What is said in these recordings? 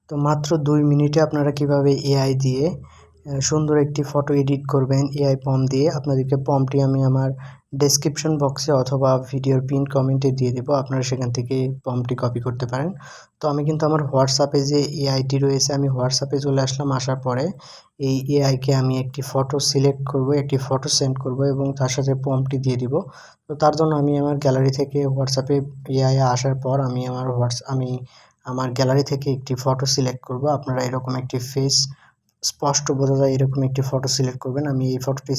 তো মাত্র 2 মিনিটে আপনারা কিভাবে এআই দিয়ে সুন্দর একটি ফটো এডিট করবেন এআই প্রম্পট দিয়ে। আপনাদেরকে প্রম্পটটি আমি আমার ডেসক্রিপশন বক্সে অথবা ভিডিওর পিন কমেন্টে দিয়ে দেবো, আপনারা সেখান থেকে প্রম্পটটি কপি করতে পারেন। তো আমি কিন্তু আমার হোয়াটসঅ্যাপে যে এআইটি রয়েছে, আমি হোয়াটসঅ্যাপে চলে আসলাম। আসার পরে এই এআইকে আমি একটি ফটো সিলেক্ট করব, একটি ফটো সেন্ড করব এবং তার সাথে প্রম্পটটি দিয়ে দিব। তো তার জন্য আমি আমার গ্যালারি থেকে হোয়াটসঅ্যাপে এআই আসার পর আমি আমার গ্যালারি থেকে একটি ফটো সিলেক্ট করব। আপনারা এরকম একটি ফেস স্পষ্ট বোঝা যায় এরকম একটি ফটো সিলেক্ট করবেন। আমি এই ফটোটি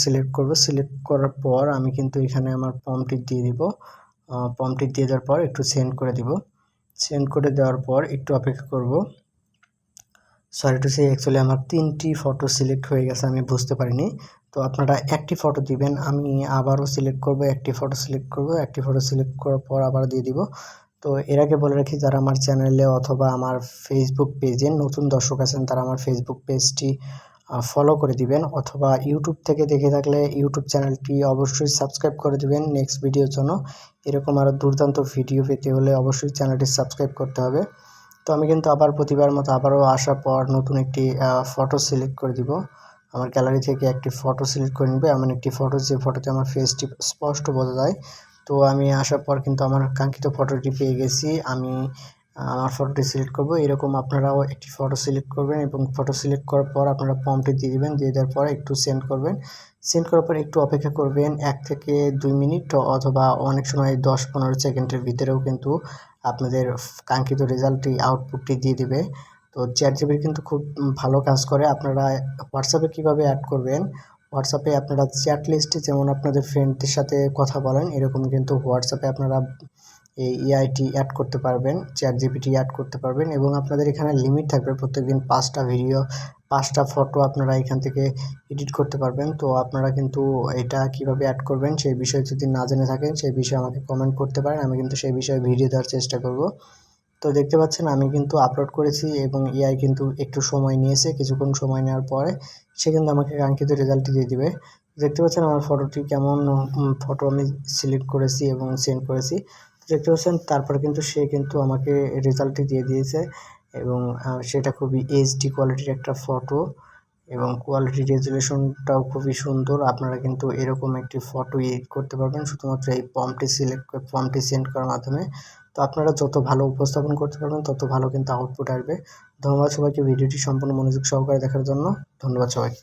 সিলেক্ট করব, সিলেক্ট করার পর আমি কিন্তু এখানে আমার প্রম্পটটি দিয়ে দিব। প্রম্পটটি দিয়ে দেওয়ার পর একটু সেন্ড করে দিব। সেন্ড করে দেওয়ার পর একটু অপেক্ষা করব। সরি টু সে, অ্যাকচুয়ালি আমার 3টি ফটো সিলেক্ট হয়ে গেছে, আমি বুঝতে পারিনি। তো আপনারা একটি ফটো দিবেন, আমি আবারও সিলেক্ট করব, একটি ফটো সিলেক্ট করার পর আবার দিয়ে দিব। তো এর আগে বলে রাখি, যারা আমার চ্যানেলে অথবা আমার ফেসবুক পেজে নতুন দর্শক আছেন তারা আমার ফেসবুক পেজটি ফলো করে দিবেন, অথবা ইউটিউব থেকে দেখে থাকলে ইউটিউব চ্যানেলটি অবশ্যই সাবস্ক্রাইব করে দিবেন নেক্সট ভিডিওর জন্য। এরকম আরও দুর্দান্ত ভিডিও পেতে হলে অবশ্যই চ্যানেলটি সাবস্ক্রাইব করতে হবে। তো আমি কিন্তু আবার প্রতিবার মতো আবারও আসার পর নতুন একটি ফটো সিলেক্ট করে দিব। আমার গ্যালারি থেকে একটি ফটো সিলেক্ট করে নেবে, এমন একটি ফটো যে ফটোতে আমার ফেসটি স্পষ্ট বোঝা যায়। তো আমি আসার পর কিন্তু আমার কাঙ্ক্ষিত ফটোটি পেয়ে গেছি। আমি আমার ফটোটি সিলেক্ট করব। এরকম আপনারাও একটি ফটো সিলেক্ট করবেন এবং ফটো সিলেক্ট করার পর আপনারা প্রম্পটটি দিয়ে দিবেন। দিয়ে দেওয়ার পর একটু সেন্ড করবেন। সেন্ড করার পর একটু অপেক্ষা করবেন 1 থেকে 2 মিনিট, অথবা অনেক সময় 10-15 সেকেন্ডের ভিতরেও কিন্তু আপনাদের কাঙ্ক্ষিত রেজাল্টটি আউটপুটটি দিয়ে দিবে। তো চ্যাটজিপিটি কিন্তু খুব ভালো কাজ করে। আপনারা হোয়াটসঅ্যাপে কীভাবে অ্যাড করবেন, হোয়াটসঅ্যাপে আপনারা চ্যাট লিস্টে যেমন আপনাদের ফ্রেন্ডদের সাথে কথা বলেন, এরকম কিন্তু হোয়াটসঅ্যাপে আপনারা এই এআইটি অ্যাড করতে পারবেন, চ্যাটজিপিটি অ্যাড করতে পারবেন এবং আপনাদের এখানে লিমিট থাকবে প্রত্যেকদিন 5টা ভিডিও 5টা ফটো আপনারা এখান থেকে এডিট করতে পারবেন। তো আপনারা কিন্তু এটা কিভাবে অ্যাড করবেন সেই বিষয়ে যদি না জেনে থাকেন সেই বিষয়ে আমাকে কমেন্ট করতে পারেন, আমি কিন্তু সেই বিষয়ে ভিডিও দেওয়ার চেষ্টা করব। তো দেখতে পাচ্ছেন আমি কিন্তু আপলোড করেছি এবং এআই কিন্তু একটু সময় নিয়েছে। কিছুক্ষণ সময় নেওয়ার পরে সে কিন্তু আমাকে কাঙ্ক্ষিত রেজাল্টটি দিয়ে দিবে। দেখতে পাচ্ছেন আমার ফটোটি কেমন ফটো আমি সিলেক্ট করেছি এবং সেন্ড করেছি। দেখতে পাচ্ছেন তারপরে কিন্তু সে কিন্তু আমাকে রেজাল্টটি দিয়ে দিয়েছে এবং সেটা খুবই এইচডি কোয়ালিটির একটা ফটো এবং কোয়ালিটি রেজুলেশনটাও খুবই সুন্দর। আপনারা কিন্তু এরকম একটি ফটো এডিট করতে পারবেন শুধুমাত্র এই প্রম্পটটি সেন্ড করার মাধ্যমে। তো আপনারা যত ভালো উপস্থাপন করতে পারবেন তত ভালো কিন্তু আউটপুট আসবে। ধন্যবাদ সবাইকে ভিডিওটি সম্পূর্ণ মনোযোগ সহকারে দেখার জন্য। ধন্যবাদ সবাইকে।